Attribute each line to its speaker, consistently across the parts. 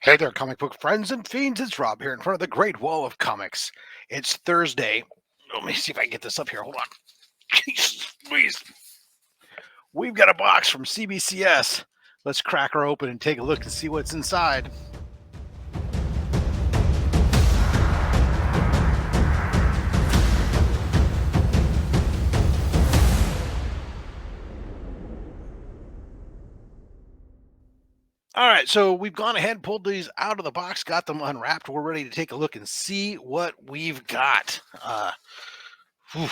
Speaker 1: Hey there, comic book friends and fiends. It's Rob here in front of the Great Wall of Comics. It's Thursday. Let me see if I can get this up here. Hold on. Jesus, please. We've got a box from CBCS. Let's crack her open and take a look and see what's inside. All right, so we've gone ahead and pulled these out of the box, got them unwrapped. We're ready to take a look and see what we've got. Whew,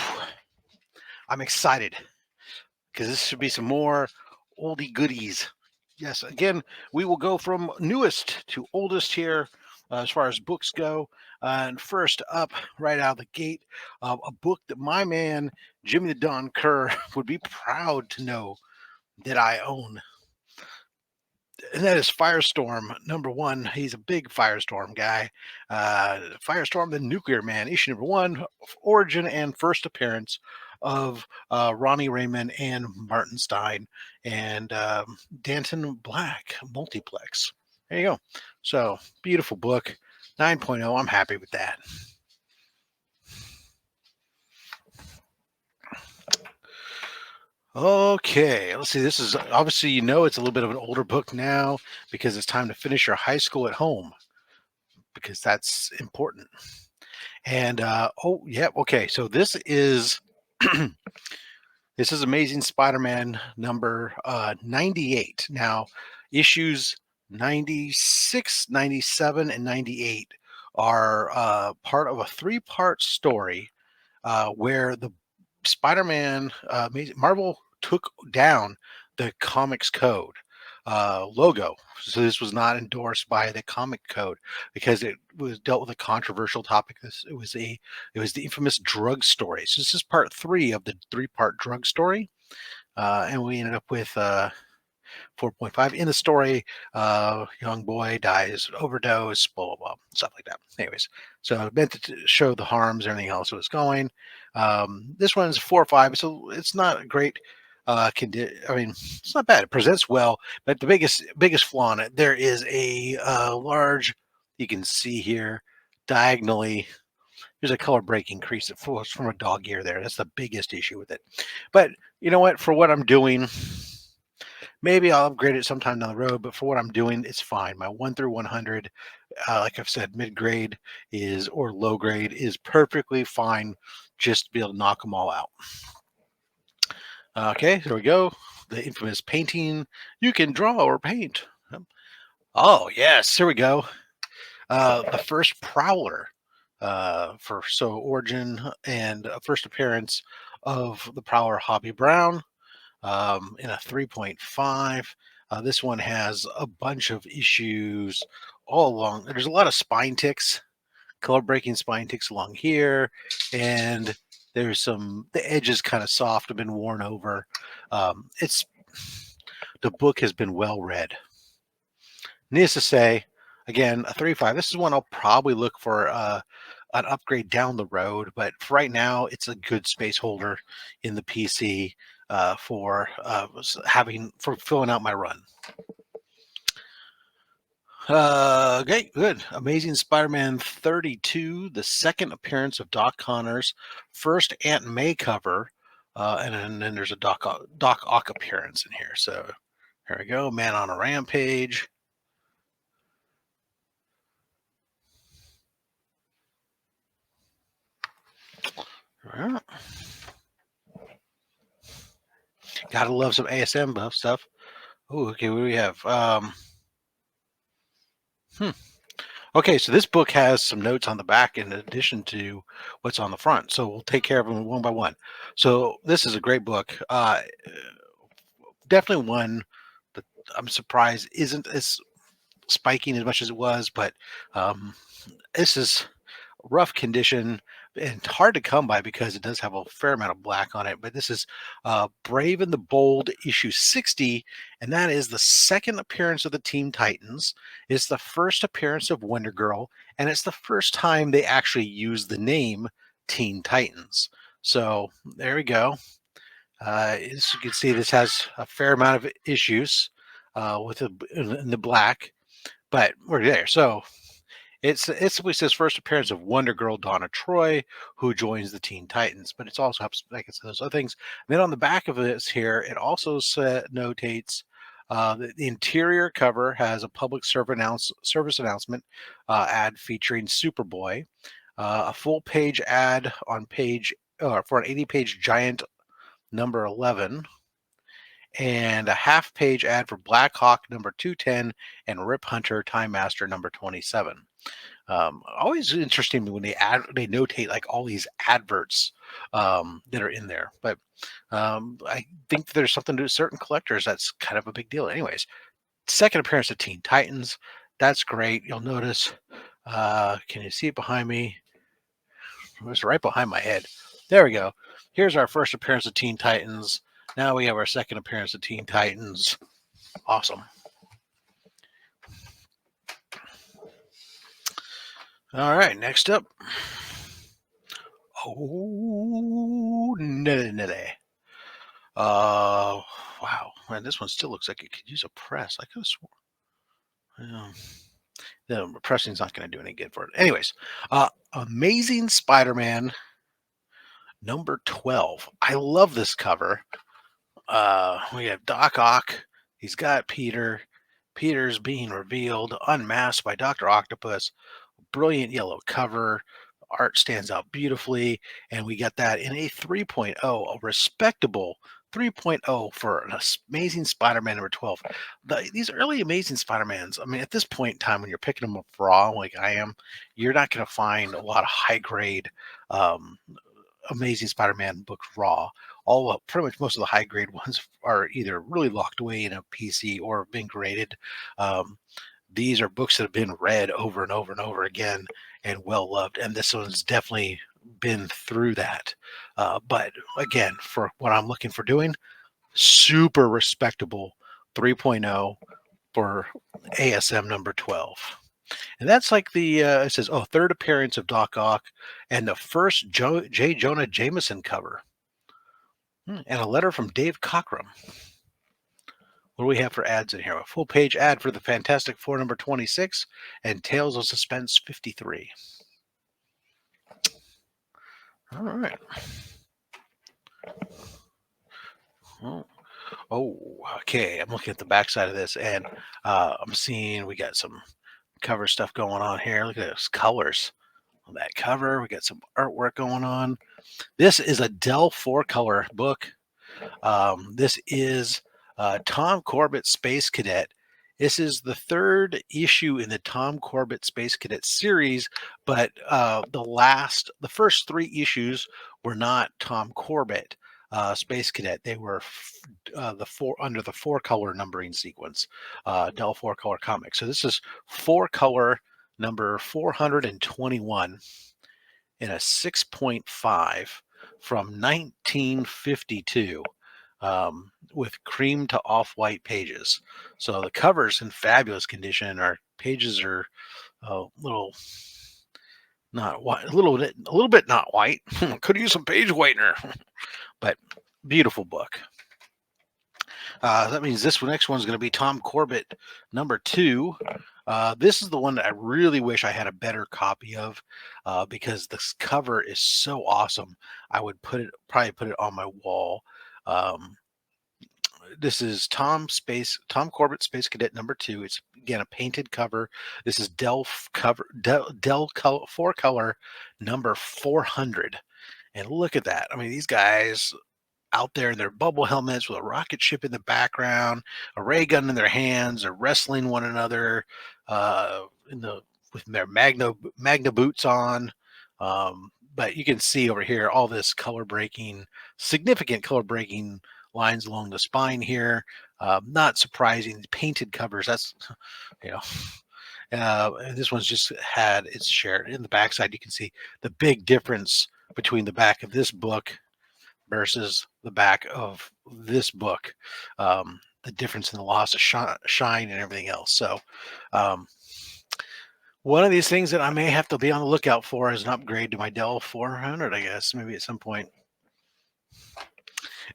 Speaker 1: I'm excited because this should be some more oldie goodies. Yes, again, we will go from newest to oldest here as far as books go. And first up, right out of the gate, a book that my man, Jimmy the Don Kerr, would be proud to know that I own. And that is Firestorm #1. He's a big Firestorm guy. Firestorm, the Nuclear Man, issue #1, origin and first appearance of Ronnie Raymond and Martin Stein and Danton Black multiplex. There you go. So beautiful book, 9.0. I'm happy with that. Okay, let's see. This is obviously, it's a little bit of an older book now because it's time to finish your high school at home because that's important. And oh, yeah, okay. So this is this is Amazing Spider-Man number 98. Now, issues 96, 97, and 98 are part of a three-part story where the Spider-Man Marvel took down the Comics Code logo. So this was not endorsed by the Comic Code because it was dealt with a controversial topic. It was the infamous drug story. So this is part 3 of the 3-part drug story, and we ended up with 4.5 in the story. Young boy dies, overdose, blah blah blah, stuff like that. Anyways, so meant to show the harms, everything else was going. This one's 4 or 5, so it's not a great. I mean, it's not bad. It presents well, but the biggest flaw in it, there is a large. You can see here diagonally. There's a color breaking crease that flows from a dog ear there. That's the biggest issue with it. But you know what? For what I'm doing, maybe I'll upgrade it sometime down the road, but for what I'm doing, it's fine. My 1 through 100, like I've said, mid grade or low grade is perfectly fine just to be able to knock them all out. Okay, here we go. The infamous painting. You can draw or paint. Oh, yes, here we go. The first Prowler origin and first appearance of the Prowler Hobby Brown. In a 3.5. This one has a bunch of issues all along. There's a lot of spine ticks, color breaking spine ticks along here, and there's the edges kind of soft, have been worn over. The book has been well read. Needless to say, again, a 3.5. This is one I'll probably look for an upgrade down the road, but for right now, it's a good space holder in the PC for filling out my run. Okay, good. Amazing Spider-Man 32, the second appearance of Doc Connors, first Aunt May cover, and then there's a Doc Ock appearance in here. So here we go, Man on a Rampage. All right. Gotta love some ASM buff stuff. Oh, okay, what do we have? Okay, so this book has some notes on the back in addition to what's on the front. So we'll take care of them one by one. So this is a great book. Definitely one that I'm surprised isn't as spiking as much as it was, but this is rough condition and hard to come by because it does have a fair amount of black on it. But this is Brave and the Bold issue 60, and that is the second appearance of the Teen Titans. It's the first appearance of Wonder Girl, and it's the first time they actually use the name Teen Titans. So there we go. As you can see, this has a fair amount of issues in the black. but we're there. So it simply says first appearance of Wonder Girl Donna Troy, who joins the Teen Titans. But it's also like it says other things. And then on the back of this here, it also notates the interior cover has a public service announcement ad featuring Superboy, a full page ad on page for an 80-page giant number 11, and a half page ad for Black Hawk number 210 and Rip Hunter Time Master number 27. Always interesting when they notate like all these adverts that are in there. But I think there's something to certain collectors that's kind of a big deal. Anyways, second appearance of Teen Titans. That's great. You'll notice. Can you see it behind me? It was right behind my head. There we go. Here's our first appearance of Teen Titans. Now we have our second appearance of Teen Titans. Awesome. All right, next up. Oh, nilly. Wow. Man, this one still looks like it could use a press. I could have sworn. The pressing's not going to do any good for it. Anyways, Amazing Spider-Man number 12. I love this cover. We have Doc Ock. He's got Peter. Peter's being revealed, unmasked by Dr. Octopus. Brilliant yellow cover. Art stands out beautifully, and we got that in a 3.0, a respectable 3.0 for an Amazing Spider-Man number 12. These early Amazing Spider-Mans, I mean, at this point in time when you're picking them up raw like I am, you're not going to find a lot of high-grade Amazing Spider-Man books raw. Pretty much most of the high-grade ones are either really locked away in a PC or been graded. These are books that have been read over and over and over again and well loved. And this one's definitely been through that. But again, for what I'm looking for doing, super respectable 3.0 for ASM number 12. And that's like it says, third appearance of Doc Ock and the first J. Jonah Jameson cover. And a letter from Dave Cockrum. What do we have for ads in here? A full page ad for the Fantastic Four number 26 and Tales of Suspense 53. All right. Okay. I'm looking at the backside of this, and I'm seeing we got some cover stuff going on here. Look at those colors on that cover. We got some artwork going on. This is a Dell 4-color book. This is Tom Corbett Space Cadet. This is the third issue in the Tom Corbett Space Cadet series, but the first 3 issues were not Tom Corbett Space Cadet. They were under the 4-color numbering sequence, Dell 4-color comics. So this is 4-color number 421 in a 6.5 from 1952. With cream to off-white pages. So the cover's in fabulous condition. Our pages are a little not white, a little bit not white. Could use some page whitener, but beautiful book. That means this next one's going to be Tom Corbett number 2. This is the one that I really wish I had a better copy of because this cover is so awesome. I would probably put it on my wall. This is Tom Corbett Space Cadet number 2. It's again a painted cover. This is Dell 4-color number 400. And look at that. I mean, these guys out there in their bubble helmets with a rocket ship in the background, a ray gun in their hands, are wrestling one another with their magna boots on. But you can see over here all this significant color breaking lines along the spine here. Not surprising. Painted covers. That's this one's just had its share. In the backside, you can see the big difference between the back of this book versus the back of this book. The difference in the loss of shine and everything else. So one of these things that I may have to be on the lookout for is an upgrade to my Dell 400, I guess, maybe at some point.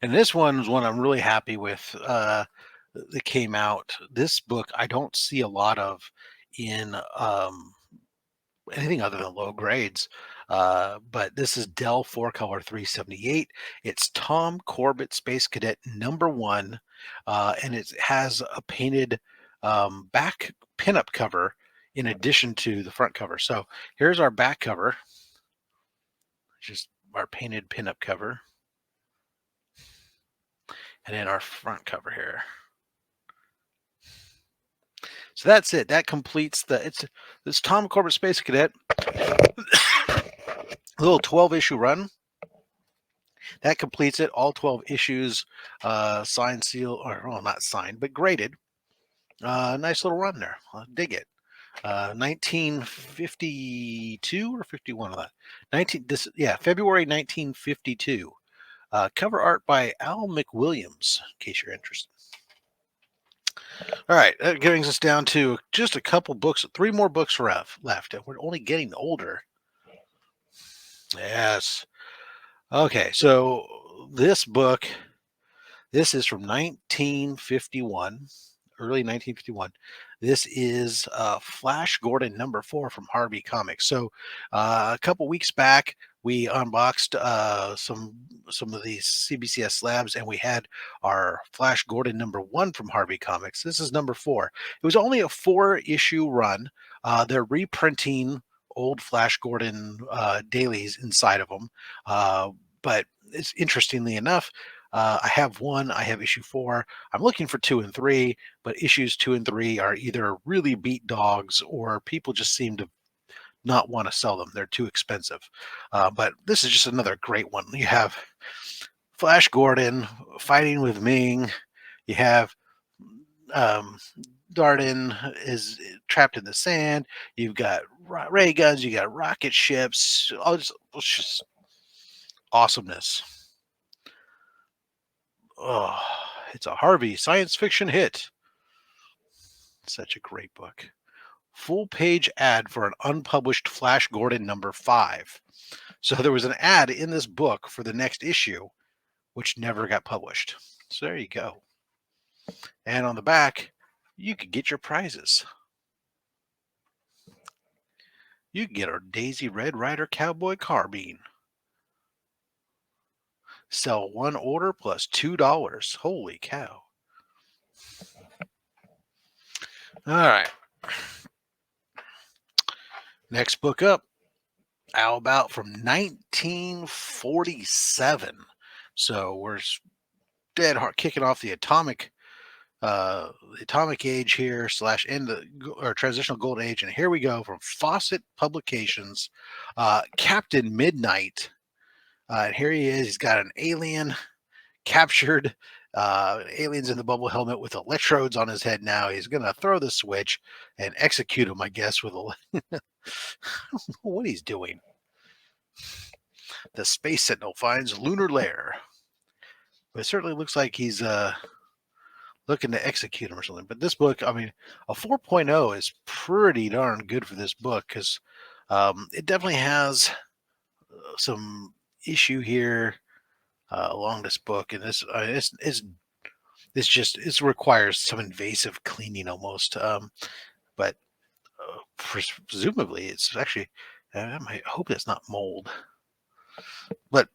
Speaker 1: And this one's one I'm really happy with that came out. This book I don't see a lot of in anything other than low grades. But this is Dell 4-color 378. It's Tom Corbett Space Cadet #1, and it has a painted back pinup cover in addition to the front cover. So here's our back cover, just our painted pinup cover, and then our front cover here. So that's it. That completes this Tom Corbett Space Cadet, a little 12-issue run. That completes it. All 12 issues, signed, sealed, or well, not signed, but graded. Nice little run there. I dig it. 1952 or 51 of that. February 1952. Cover art by Al McWilliams, in case you're interested. All right, that brings us down to just a couple books, 3 more books left, and we're only getting older. Yes. Okay, so this book, this is from 1951, early 1951. This is Flash Gordon #4 from Harvey Comics. So a couple weeks back, we unboxed some of these CBCS slabs, and we had our Flash Gordon #1 from Harvey Comics. This is #4. It was only a 4-issue run. They're reprinting old Flash Gordon dailies inside of them, but it's interestingly enough. I have one. I have issue 4. I'm looking for 2 and 3, but issues 2 and 3 are either really beat dogs or people just seem to not want to sell them. They're too expensive. But this is just another great one. You have Flash Gordon fighting with Ming. You have um, Darden is trapped in the sand. You've got ray guns. You got rocket ships. It's just awesomeness. Oh, it's a Harvey science fiction hit. Such a great book. Full page ad for an unpublished Flash Gordon #5. So there was an ad in this book for the next issue, which never got published. So there you go. And on the back, you could get your prizes. You could get our Daisy Red Ryder Cowboy Carbine. Sell 1 order plus $2. Holy cow. All right. Next book up. How about from 1947? So we're dead hard kicking off the atomic age here / end or transitional golden age, and here we go from Fawcett Publications. Captain Midnight. And here he is. He's got an alien captured. Aliens in the bubble helmet with electrodes on his head. Now he's gonna throw the switch and execute him, I guess, with a what he's doing. The Space Sentinel finds lunar lair. But it certainly looks like he's looking to execute him or something. But this book, I mean, a 4.0 is pretty darn good for this book because it definitely has some issue here along this book, and this it requires some invasive cleaning almost. But presumably, it's actually I hope it's not mold, but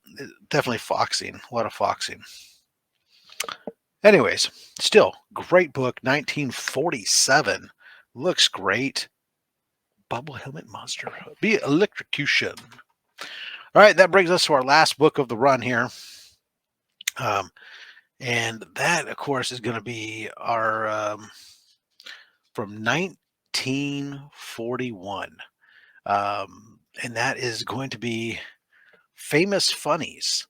Speaker 1: definitely foxing. A lot of foxing. Anyways, still great book. 1947 looks great. Bubble helmet monster be electrocution. All right, that brings us to our last book of the run here. And that, of course, is going to be our from 1941. And that is going to be Famous Funnies.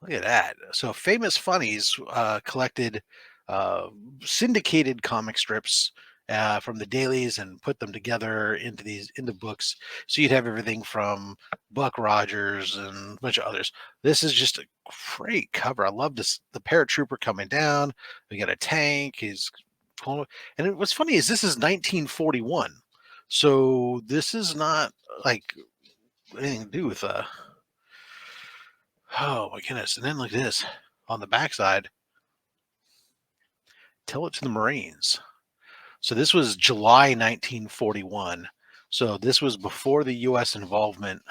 Speaker 1: Look at that. So Famous Funnies collected syndicated comic strips from the dailies and put them together into books. So you'd have everything from Buck Rogers and a bunch of others. This is just a great cover. I love this. The paratrooper coming down. We got a tank. He's pulling. And what's funny is this is 1941. So this is not like anything to do with oh my goodness. And then look at this on the backside. Tell it to the Marines. So this was July 1941. So this was before the U.S. involvement.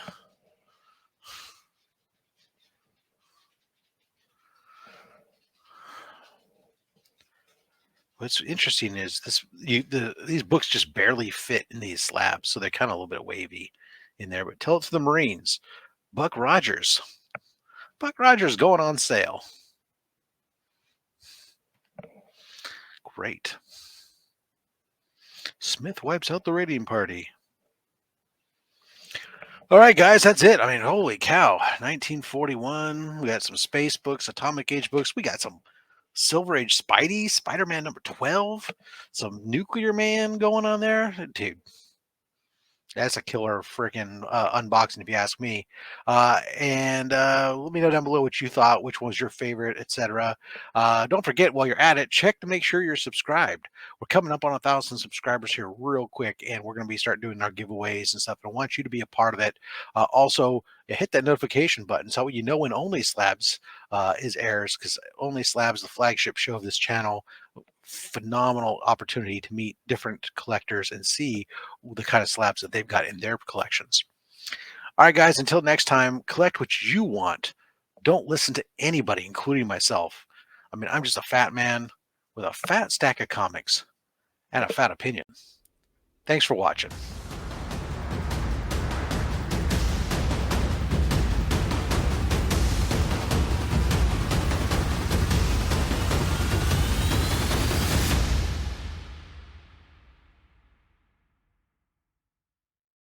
Speaker 1: What's interesting is these books just barely fit in these slabs, so they're kind of a little bit wavy in there. But Tell It to the Marines, Buck Rogers, Buck Rogers going on sale. Great. Smith wipes out the raiding party. All right, guys, that's it. I mean, holy cow. 1941. We got some space books, atomic age books. We got some Silver Age Spidey, Spider-Man number 12, some Nuclear Man going on there. Dude, that's a killer freaking unboxing, if you ask me. And let me know down below what you thought, which one was your favorite, etc. Don't forget, while you're at it, check to make sure you're subscribed. We're coming up on 1,000 subscribers here real quick, and we're going to be start doing our giveaways and stuff. And I want you to be a part of it. Also, hit that notification button so you know when OnlySlabs is airs, because OnlySlabs, the flagship show of this channel, phenomenal opportunity to meet different collectors and see the kind of slabs that they've got in their collections. All right, guys, until next time, collect what you want. Don't listen to anybody, including myself. I mean, I'm just a fat man with a fat stack of comics and a fat opinion. Thanks for watching.